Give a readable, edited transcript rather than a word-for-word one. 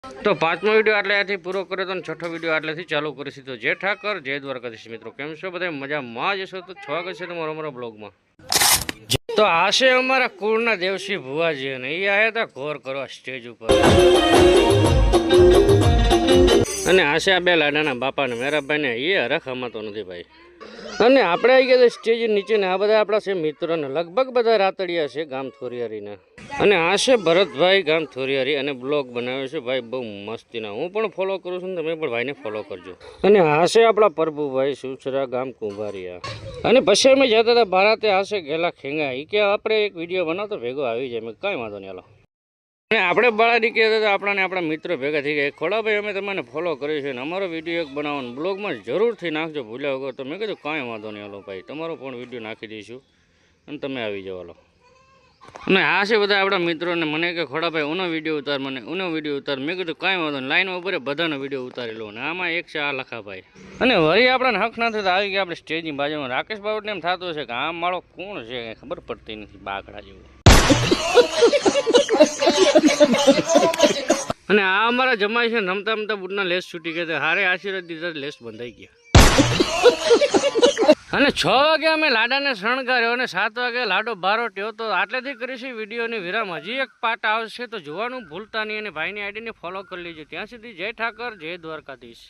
તો પાંચમો વિડીયો આટલે આથી પૂરો કર્યો તો છઠ્ઠો વિડીયો આટલેથી ચાલુ કરીશું. તો જય ઠાકર જય દ્વારકાધીશ મિત્રો, કેમ છો બધા મજામાં જશો? તો સ્વાગત છે તમારો અમારા બ્લોગમાં. તો આ છે અમારા કુળના દેવશ્રી ભુવાજી અને એ આવ્યા હતા ઘોર કરવા સ્ટેજ ઉપર. અને આ છે આ બે લાડાના બાપાને મેરાભાઈને એ હરખ હમાતો નથી ભાઈ. અને આપણે આવી ગયા સ્ટેજ નીચે ને આ બધા આપણા છે મિત્રોને લગભગ બધા રાતડિયા છે ગામ થોરિયારીના. અને આ છે ભરતભાઈ ગામ થોરિયારી અને બ્લોગ બનાવ્યો છે ભાઈ બહુ મસ્તીના. હું પણ ફોલો કરું છું ને તમે પણ ભાઈને ફોલો કરજો. અને આ છે આપણા પ્રભુભાઈ સુસરા ગામ કુંભારિયા. અને પછી અમે જતા હતા બારાતે આ છે ગેલા ખેંગા એ કે આપણે એક વિડીયો બનાવતો ભેગો આવી જાય. મેં કાંઈ વાંધો નહીં હાલો. અને આપણે બાળાની કહેતા હતા આપણા મિત્રો ભેગા થઈ ગયા. ખોડાભાઈ અમે તમને ફોલો કર્યું છે અને અમારો વિડીયો એક બનાવવાનો બ્લોગમાં જરૂરથી નાખજો ભૂલ્યા વગર. તો મેં કીધું કાંઈ વાંધો નહીં હાલો ભાઈ, તમારો પણ વિડીયો નાખી દઈશું અને તમે આવી જાઓ હાલો. અને આ છે બધા આપણા મિત્રોને મને કે ખોડાભાઈ ઉનો વિડીયો ઉતાર, મને ઉનો વિડીયો ઉતાર. મેં કીધું કાંઈ વાંધો નહીં, લાઈનમાં ઉપર બધાનો વિડીયો ઉતારી લો. અને આમાં એક છે આ લખાભાઈ. અને વળી આપણને હક ના થતા આવી ગયા આપણે સ્ટેજની બાજુમાં. રાકેશ બાબતને એમ થતું હશે કે આ માળો કોણ છે કંઈ ખબર પડતી નથી, બાકડા જેવું. અને આ અમારા જમાઈ છે રમતા રમતા બુટના લેસ છૂટી ગયા. હારે આશીર્વાદ દીધા લેસ બંધાઈ ગયા. અને 6 વાગે અમે લાડાને શણગાર્યો અને 7 વાગે લાડો બારોટ્યો. તો આટલેથી કરીશું વિડીયોની વિરામ. હજી એક પાર્ટ આવશે તો જોવાનું ભૂલતા નહીં. અને ભાઈની આઈડીને ફોલો કરી લેજો. ત્યાં સુધી જય ઠાકર જય દ્વારકાધીશ.